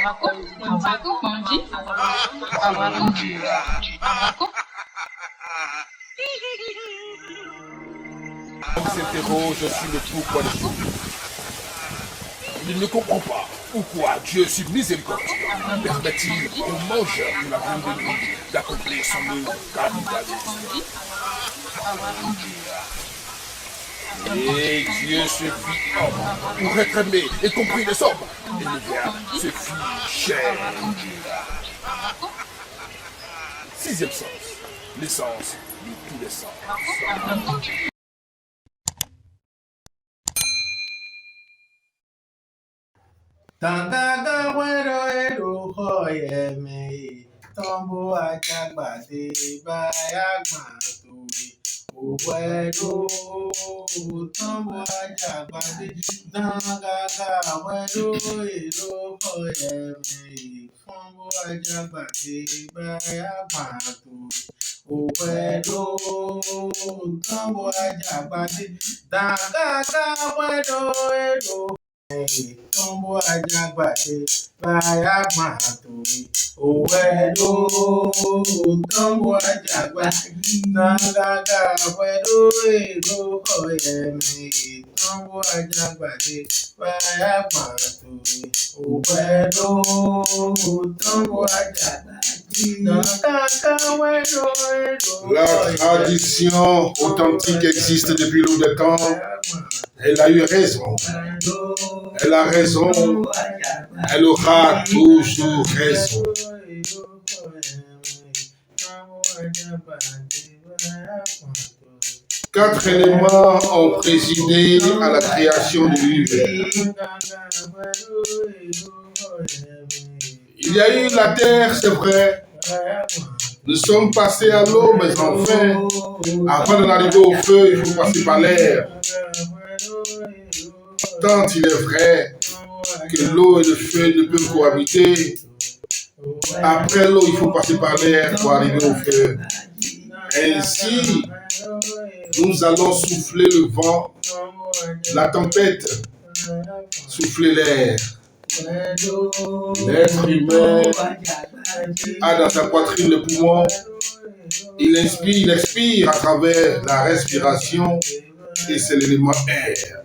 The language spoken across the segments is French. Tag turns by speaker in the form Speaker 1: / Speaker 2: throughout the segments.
Speaker 1: On s'interroge sur le pourquoi des choses. Il ne comprend pas pourquoi Dieu, si miséricordieux, permet-il aux mangeurs de la viande de nuit d'accomplir son œuvre cannibalisme. Et Dieu se fit homme pour être aimé et compris des hommes. Et le Verbe se fit chair. Sixième sens, l'essence de tous les sens.
Speaker 2: Tangaga wero ero hoye me tombo ajagbade bayagba tori owero tombo ajagbade tangaga wero ero hoye me tombo ajagbade bayagba tori owero tombo ajagbade tangaga wero ero tombo ajagbade bayagba tori owero tombo ajagbade tangaga wero ero oyemi tombo ajagbade bayagba tori owero tombo ajagbade tangaga wero ero.
Speaker 3: La tradition authentique existe depuis l'eau des temps. Elle a eu raison. Elle a raison. Elle aura toujours raison. Quatre éléments ont présidé à la création de l'univers. Il y a eu la terre, c'est vrai. Nous sommes passés à l'eau, mais enfin, avant d'en arriver au feu, il faut passer par l'air. Tant il est vrai que l'eau et le feu ne peuvent cohabiter, après l'eau, il faut passer par l'air pour arriver au feu. Ainsi, nous allons souffler le vent, la tempête, souffler l'air. L'être humain a dans sa poitrine le poumon. Il inspire, il expire à travers la respiration et c'est l'élément air.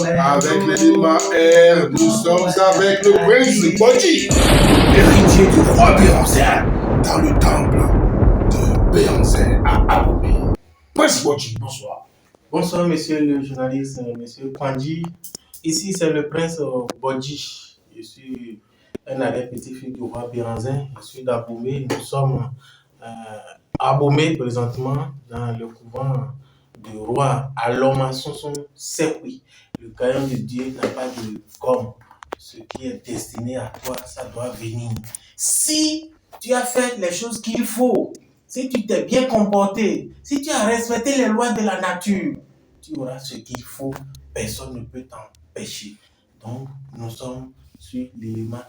Speaker 3: Avec l'élément air, nous sommes avec le prince Bodji, héritier du roi Béanzin, dans le temple de Béanzin à Abomey. Prince Bodji, bonsoir.
Speaker 2: Bonsoir, monsieur le journaliste, monsieur Kwanji. Ici, c'est le prince Bodji. Je suis un arrière-petit-fils du roi Béanzin. Je suis d'Abomey. Nous sommes à Abomey présentement, dans le couvent du roi Aloma Sonson Sekwi. Le caillon de Dieu n'a pas de gomme. Ce qui est destiné à toi, ça doit venir. Si tu as fait les choses qu'il faut, si tu t'es bien comporté, si tu as respecté les lois de la nature, tu auras ce qu'il faut. Personne ne peut t'empêcher. Donc, nous sommes sur l'élément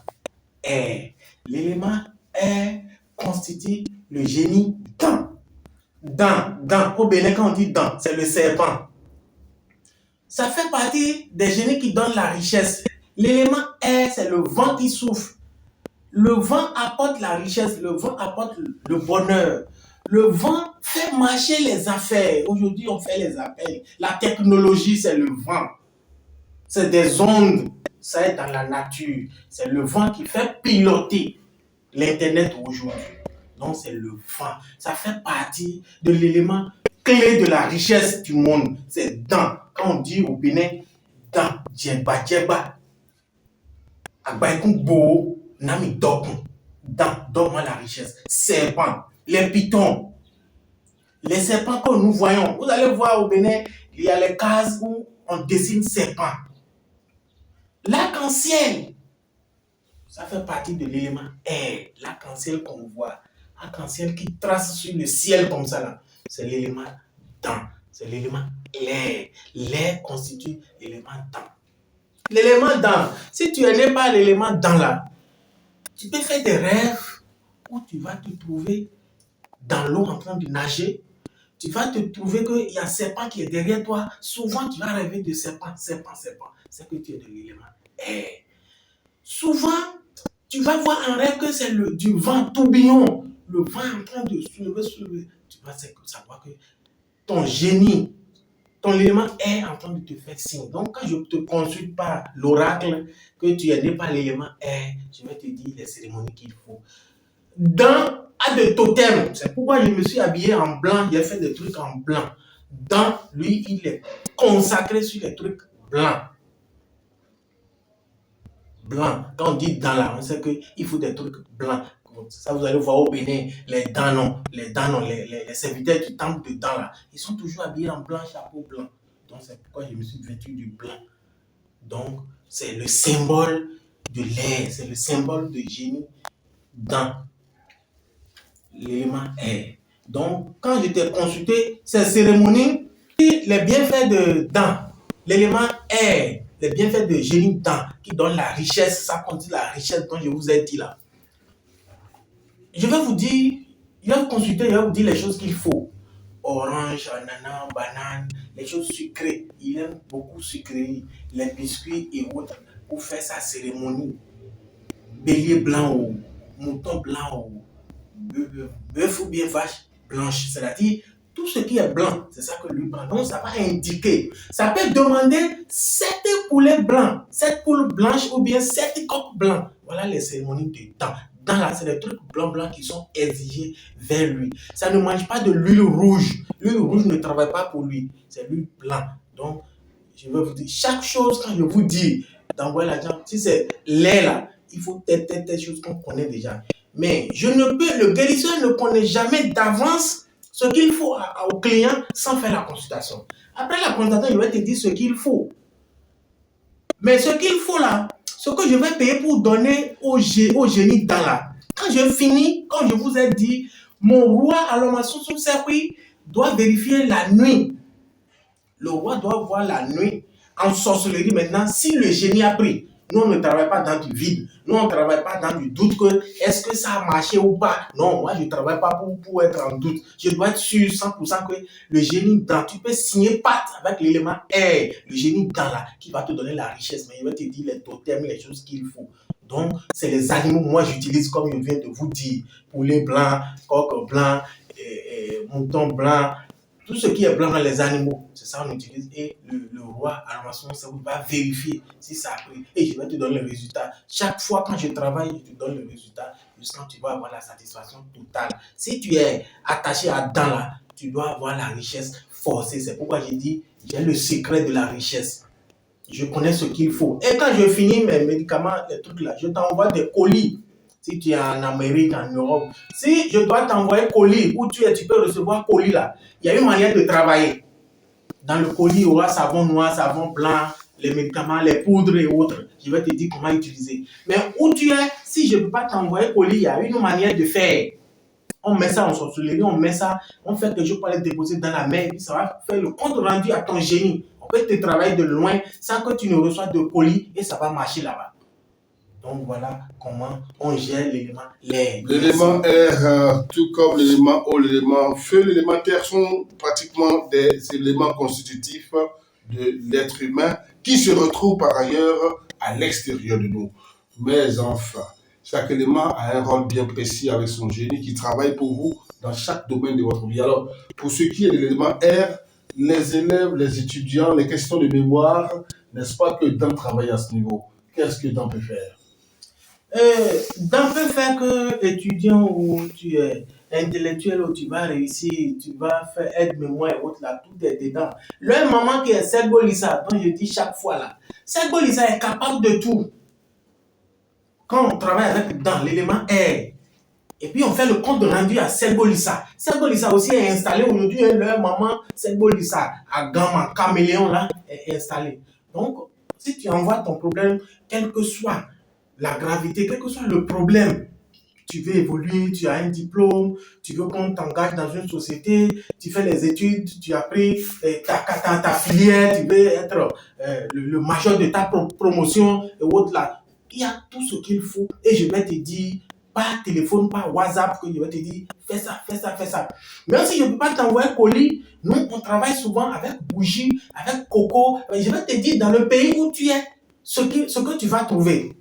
Speaker 2: air. L'élément air constitue le génie dent. Dent. Au Bénin, quand on dit dent, c'est le serpent. Ça fait partie des génies qui donnent la richesse. L'élément air, c'est le vent qui souffle. Le vent apporte la richesse, le vent apporte le bonheur. Le vent fait marcher les affaires. Aujourd'hui, on fait les appels. La technologie, c'est le vent. C'est des ondes. Ça est dans la nature. C'est le vent qui fait piloter l'Internet aujourd'hui. Donc, c'est le vent. Ça fait partie de l'élément clé de la richesse du monde. C'est dent. Quand on dit au Bénin, dent, djeba. Agbaïkoun bo, nami dokun. Dent, donne-moi la richesse. Serpent, les pitons. Les serpents que nous voyons. Vous allez voir au Bénin, il y a les cases où on dessine serpent. L'arc-en-ciel, ça fait partie de l'élément air. L'arc-en-ciel qu'on voit. Arc-en-ciel qui trace sur le ciel comme ça là. C'est l'élément dent. C'est l'élément l'air. L'air constitue l'élément dent. L'élément dent. Si tu n'es pas l'élément dent là, tu peux faire des rêves où tu vas te trouver dans l'eau en train de nager. Tu vas te trouver qu'il y a un serpent qui est derrière toi. Souvent, tu vas rêver de serpent. C'est que tu es de l'élément air. Souvent, Tu vas voir en rêve que c'est du vent tourbillon. Le vent est en train de soulever. Tu vas savoir que ton génie, ton élément est en train de te faire signe. Donc, quand je te consulte par l'oracle, que tu n'es pas l'élément est, je vais te dire les cérémonies qu'il faut. À de totems, c'est pourquoi je me suis habillé en blanc, j'ai fait des trucs en blanc. Dans lui, il est consacré sur les trucs blancs. Blanc. Quand on dit dans là, on sait qu'il faut des trucs blancs. Ça, vous allez voir au Bénin, les dents, les serviteurs qui tentent dedans là, ils sont toujours habillés en blanc, chapeau blanc. Donc, c'est pourquoi je me suis vêtu du blanc. Donc, c'est le symbole de l'air, c'est le symbole de génie dans l'élément air. Donc, quand je t'ai consulté ces cérémonies, les bienfaits de dans l'élément air, les bienfaits de génie dans, qui donnent la richesse, ça contient la richesse dont je vous ai dit là. Je vais vous dire, je vais vous consulter, je vais vous dire les choses qu'il faut. Orange, ananas, banane, les choses sucrées. Il aime beaucoup sucré, les biscuits et autres pour faire sa cérémonie. Bélier blanc ou mouton blanc ou bœuf ou bien vache blanche. C'est-à-dire, tout ce qui est blanc, c'est ça que lui prend. Donc, ça va indiquer. Ça peut demander 7 poulets blancs, 7 poules blanches ou bien 7 coqs blancs. Voilà les cérémonies de temps. Dans là, c'est des trucs blancs qui sont exigés vers lui. Ça ne mange pas de l'huile rouge. L'huile rouge ne travaille pas pour lui. C'est l'huile blanc. Donc, je vais vous dire, chaque chose, quand je vous dis d'envoyer l'argent, si c'est lait là, il faut telle chose qu'on connaît déjà. Mais le guérisseur ne connaît jamais d'avance ce qu'il faut au client sans faire la consultation. Après la consultation, je vais te dire ce qu'il faut. Mais ce qu'il faut là, ce que je vais payer pour donner au génie dans là, quand je finis, comme je vous ai dit, mon roi à l'hommation sous circuit doit vérifier la nuit. Le roi doit voir la nuit en sorcellerie maintenant si le génie a pris. Nous, on ne travaille pas dans du vide. Nous, on ne travaille pas dans du doute que est-ce que ça a marché ou pas. Non, moi, je ne travaille pas pour être en doute. Je dois être sûr 100% que le génie dans, tu peux signer pacte avec l'élément air, le génie dans là, qui va te donner la richesse. Mais il va te dire les totems, les choses qu'il faut. Donc, c'est les animaux, moi, j'utilise comme je viens de vous dire. Poulet blanc, coq blanc, mouton blanc. Tout ce qui est blanc dans les animaux, c'est ça qu'on utilise. Et le roi, à l'animation, ça va vérifier si ça a pris. Et je vais te donner le résultat. Chaque fois quand je travaille, je te donne le résultat. Jusqu'à quand tu vas avoir la satisfaction totale. Si tu es attaché à dents là, tu dois avoir la richesse forcée. C'est pourquoi j'ai dit, j'ai le secret de la richesse. Je connais ce qu'il faut. Et quand je finis mes médicaments, les trucs là, je t'envoie des colis. Si tu es en Amérique, en Europe, si je dois t'envoyer colis, où tu peux recevoir colis là, il y a une manière de travailler. Dans le colis, il y aura savon noir, savon blanc, les médicaments, les poudres et autres. Je vais te dire comment utiliser. Mais où tu es, si je ne peux pas t'envoyer colis, il y a une manière de faire. On met ça en sorcellerie, on met ça, on fait que je peux aller déposer dans la mer, et puis ça va faire le compte rendu à ton génie. On peut te travailler de loin sans que tu ne reçoives de colis et ça va marcher là-bas. Donc voilà comment on gère l'élément l'air.
Speaker 3: L'élément air, tout comme l'élément eau, l'élément feu, l'élément terre sont pratiquement des éléments constitutifs de l'être humain qui se retrouvent par ailleurs à l'extérieur de nous. Mais enfin, chaque élément a un rôle bien précis avec son génie qui travaille pour vous dans chaque domaine de votre vie. Alors, pour ce qui est de l'élément air, les élèves, les étudiants, les questions de mémoire, n'est-ce pas que Dan travaille à ce niveau? Qu'est-ce que Dan peut faire?
Speaker 2: Dan peut faire que étudiant ou tu es intellectuel ou tu vas réussir, tu vas faire aide-mémoire et autres là, tout est dedans. Le maman qui est Sergo Lissa, dont je dis chaque fois là, Sergo Lissa est capable de tout. Quand on travaille avec dans l'élément air, et puis on fait le compte rendu à Sergo Lissa. Sergo Lissa aussi est installé aujourd'hui, leur maman Sergo Lissa à Gama, Caméléon là, est installé. Donc, si tu envoies ton problème, quel que soit la gravité, quel que soit le problème, tu veux évoluer, tu as un diplôme, tu veux qu'on t'engage dans une société, tu fais les études, tu as pris ta filière, tu veux être le major de ta promotion et autres là. Il y a tout ce qu'il faut et je vais te dire par téléphone, par WhatsApp, que je vais te dire fais ça, fais ça, fais ça. Même si je ne peux pas t'envoyer un colis, nous on travaille souvent avec bougie, avec coco. Je vais te dire dans le pays où tu es, ce que tu vas trouver.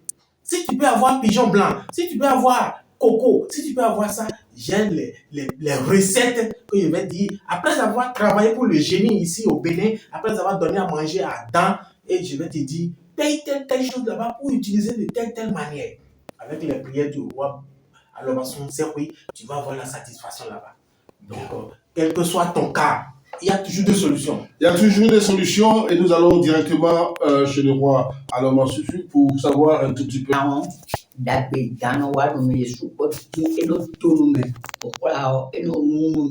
Speaker 2: Si tu peux avoir pigeon blanc, si tu peux avoir coco, si tu peux avoir ça, j'ai les recettes que je vais dire. Après avoir travaillé pour le génie ici au Bénin, après avoir donné à manger à Dan, et je vais te dire, paye telle chose là-bas pour utiliser de telle manière. Avec les prières du roi, alors on sait oui, tu vas avoir la satisfaction là-bas. Donc, quel que soit ton cas, il y a toujours des solutions.
Speaker 3: Il y a toujours des solutions et nous allons directement chez le roi Aloma Susu pour savoir un tout petit peu.
Speaker 4: Dabe dano wadu me support eno tonu me okola eno munu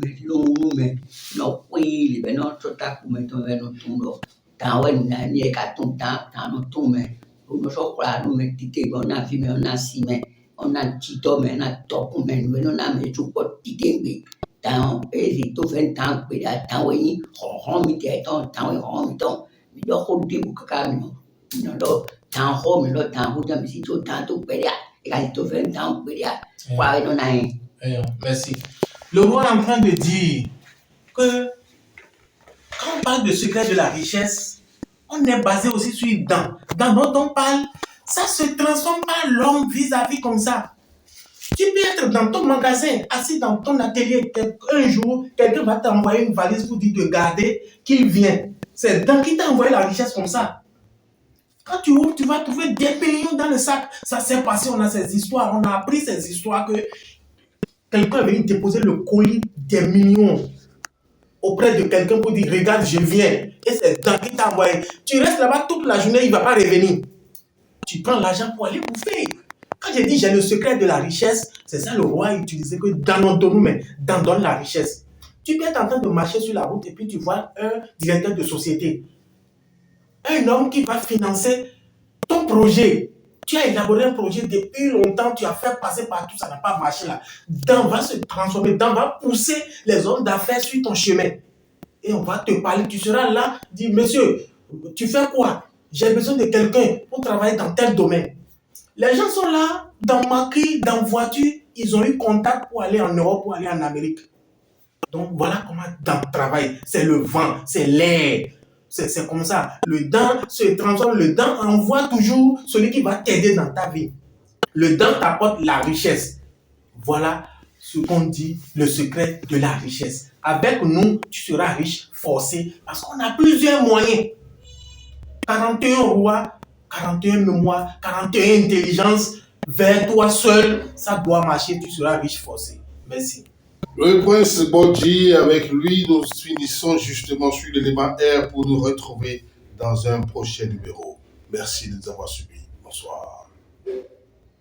Speaker 4: me no kwili be no tota kume to be no tundo ta wen na ni ka tun ta no tume uno so kwa no me tite go na fi me na si me ona chito me na to kume no na me support tite me ta e si to fen ta pe da ta wen ho mi te to ta wen ho mi to mi do ko di bu ka mi no do ta ho mi lo ta hu ta mi si to ta to pe ya
Speaker 2: Merci. Le roi est en train de dire que quand on parle de secret de la richesse, on est basé aussi sur dans dont on parle, ça se transforme pas l'homme vis-à-vis comme ça. Tu peux être dans ton magasin, assis dans ton atelier, un jour, quelqu'un va t'envoyer une valise pour dire de garder qu'il vient. C'est dans qui t'a envoyé la richesse comme ça. Quand tu ouvres, tu vas trouver des millions dans le sac. Ça s'est passé, on a ces histoires, on a appris ces histoires que quelqu'un est venu déposer le colis des millions auprès de quelqu'un pour dire, regarde, je viens. Et c'est dans qui t'a envoyé. Tu restes là-bas toute la journée, il ne va pas revenir. Tu prends l'argent pour aller bouffer. Quand j'ai dit j'ai le secret de la richesse, c'est ça le roi a utilisé que dans nos mais dans la richesse. Tu peux être en train de marcher sur la route et puis tu vois un directeur de société. Un homme qui va financer ton projet. Tu as élaboré un projet depuis longtemps, tu as fait passer partout, ça n'a pas marché là. Dan va se transformer, Dan va pousser les hommes d'affaires sur ton chemin. Et on va te parler, tu seras là, dis, monsieur, tu fais quoi? J'ai besoin de quelqu'un pour travailler dans tel domaine. Les gens sont là, dans Macri, dans voiture, ils ont eu contact pour aller en Europe, pour aller en Amérique. Donc voilà comment Dan travaille. C'est le vent, c'est l'air. C'est comme ça. Le Dan se transforme. Le Dan envoie toujours celui qui va t'aider dans ta vie. Le Dan t'apporte la richesse. Voilà ce qu'on dit, le secret de la richesse. Avec nous, tu seras riche, forcé, parce qu'on a plusieurs moyens. 41 rois, 41 mémoires, 41 intelligences, vers toi seul, ça doit marcher, tu seras riche, forcé. Merci.
Speaker 3: Le prince Bodji, avec lui, nous finissons justement sur l'élément R pour nous retrouver dans un prochain numéro. Merci de nous avoir suivis. Bonsoir.